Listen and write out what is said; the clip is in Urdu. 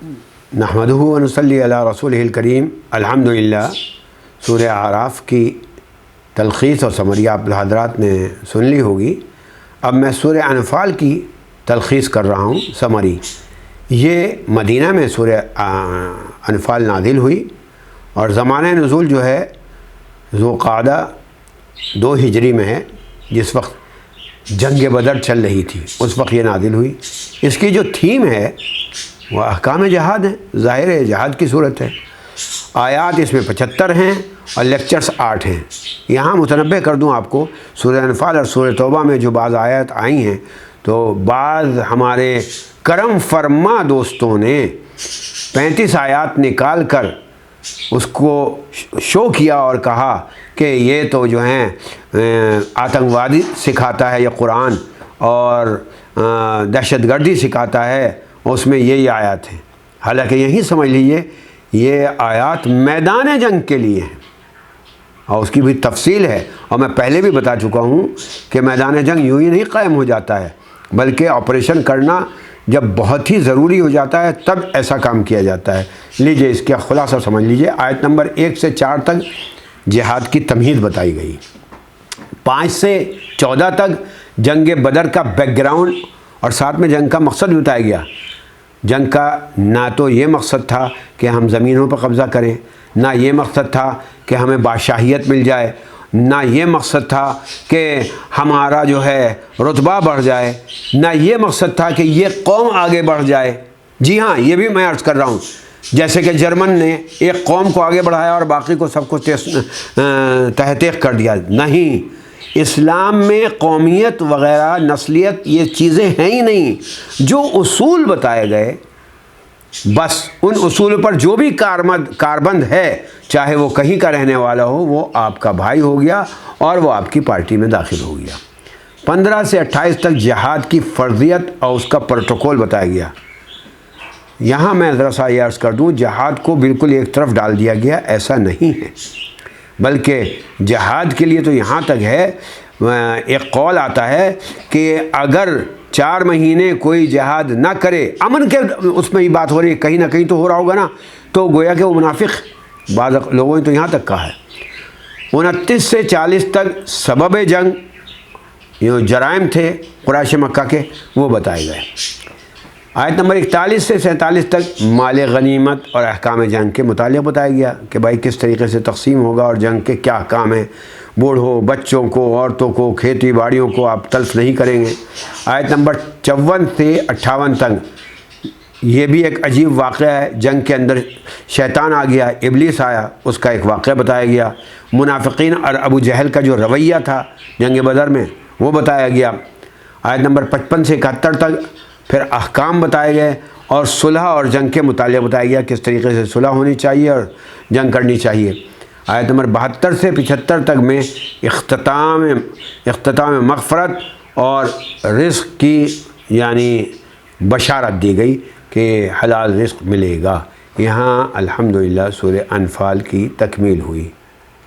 نحمدہ و نصلی علی رسولہ الکریم۔ الحمدللہ سورہ اعراف کی تلخیص اور سمری آپ حضرات نے سن لی ہوگی۔ اب میں سورہ انفال کی تلخیص کر رہا ہوں، سمری۔ یہ مدینہ میں سورہ انفال نازل ہوئی اور زمانہ نزول جو ہے ذوالقعدہ 2 ہجری میں ہے، جس وقت جنگ بدر چل رہی تھی، اس وقت یہ نازل ہوئی۔ اس کی جو تھیم ہے وہ احکام جہاد ہے، ظاہر ہے جہاد کی صورت ہے۔ آیات اس میں 75 ہیں اور لیکچرز 8 ہیں۔ یہاں متنبہ کر دوں آپ کو، سورہ انفال اور سورہ توبہ میں جو بعض آیات آئی ہیں تو بعض ہمارے کرم فرما دوستوں نے 35 آیات نکال کر اس کو شو کیا اور کہا کہ یہ تو جو ہیں آتنکوادی سکھاتا ہے یہ قرآن، اور دہشت گردی سکھاتا ہے، اس میں یہی آیات ہیں۔ حالانکہ یہی سمجھ لیجئے یہ آیات میدان جنگ کے لیے ہیں اور اس کی بھی تفصیل ہے، اور میں پہلے بھی بتا چکا ہوں کہ میدان جنگ یوں ہی نہیں قائم ہو جاتا ہے، بلکہ آپریشن کرنا جب بہت ہی ضروری ہو جاتا ہے تب ایسا کام کیا جاتا ہے۔ لیجئے اس کا خلاصہ سمجھ لیجئے۔ آیت نمبر 1 سے 4 تک جہاد کی تمہید بتائی گئی، 5 سے 14 تک جنگ بدر کا بیک گراؤنڈ اور ساتھ میں جنگ کا مقصد بھی بتایا گیا۔ جنگ کا نہ تو یہ مقصد تھا کہ ہم زمینوں پر قبضہ کریں، نہ یہ مقصد تھا کہ ہمیں بادشاہیت مل جائے، نہ یہ مقصد تھا کہ ہمارا جو ہے رتبہ بڑھ جائے، نہ یہ مقصد تھا کہ یہ قوم آگے بڑھ جائے۔ جی ہاں، یہ بھی میں عرض کر رہا ہوں، جیسے کہ جرمن نے ایک قوم کو آگے بڑھایا اور باقی کو سب کو تحقیق کر دیا۔ نہیں، اسلام میں قومیت وغیرہ نسلیت یہ چیزیں ہیں ہی نہیں۔ جو اصول بتائے گئے، بس ان اصول پر جو بھی کاربند ہے، چاہے وہ کہیں کا رہنے والا ہو، وہ آپ کا بھائی ہو گیا اور وہ آپ کی پارٹی میں داخل ہو گیا۔ 15 سے 28 تک جہاد کی فرضیت اور اس کا پروٹوکول بتایا گیا۔ یہاں میں ذرا سا یہ عرض کر دوں، جہاد کو بالکل ایک طرف ڈال دیا گیا، ایسا نہیں ہے، بلکہ جہاد کے لیے تو یہاں تک ہے، ایک قول آتا ہے کہ اگر 4 مہینے کوئی جہاد نہ کرے، امن کے اس میں ہی بات ہو رہی ہے، کہیں نہ کہیں تو ہو رہا ہوگا نا، تو گویا کہ وہ منافق، بعض لوگوں نے تو یہاں تک کہا ہے۔ 29 سے 40 تک سبب جنگ، یہ جرائم تھے قریش مکہ کے، وہ بتائے گئے۔ آیت نمبر 41 سے 47 تک مال غنیمت اور احکام جنگ کے متعلق بتایا گیا کہ بھائی کس طریقے سے تقسیم ہوگا اور جنگ کے کیا احکام ہیں، بوڑھوں، بچوں کو، عورتوں کو، کھیتی باڑیوں کو آپ تلف نہیں کریں گے۔ آیت نمبر 54 سے 58 تک یہ بھی ایک عجیب واقعہ ہے، جنگ کے اندر شیطان آ گیا، ابلیس آیا، اس کا ایک واقعہ بتایا گیا۔ منافقین اور ابو جہل کا جو رویہ تھا جنگ بدر میں وہ بتایا گیا۔ آیت نمبر 55 سے 71 تک پھر احکام بتائے گئے اور صلح اور جنگ کے متعلق بتایا گیا، کس طریقے سے صلح ہونی چاہیے اور جنگ کرنی چاہیے۔ آیت نمبر 72 سے 75 تک میں اختتام مغفرت اور رزق کی یعنی بشارت دی گئی کہ حلال رزق ملے گا۔ یہاں الحمدللہ سورہ انفال کی تکمیل ہوئی۔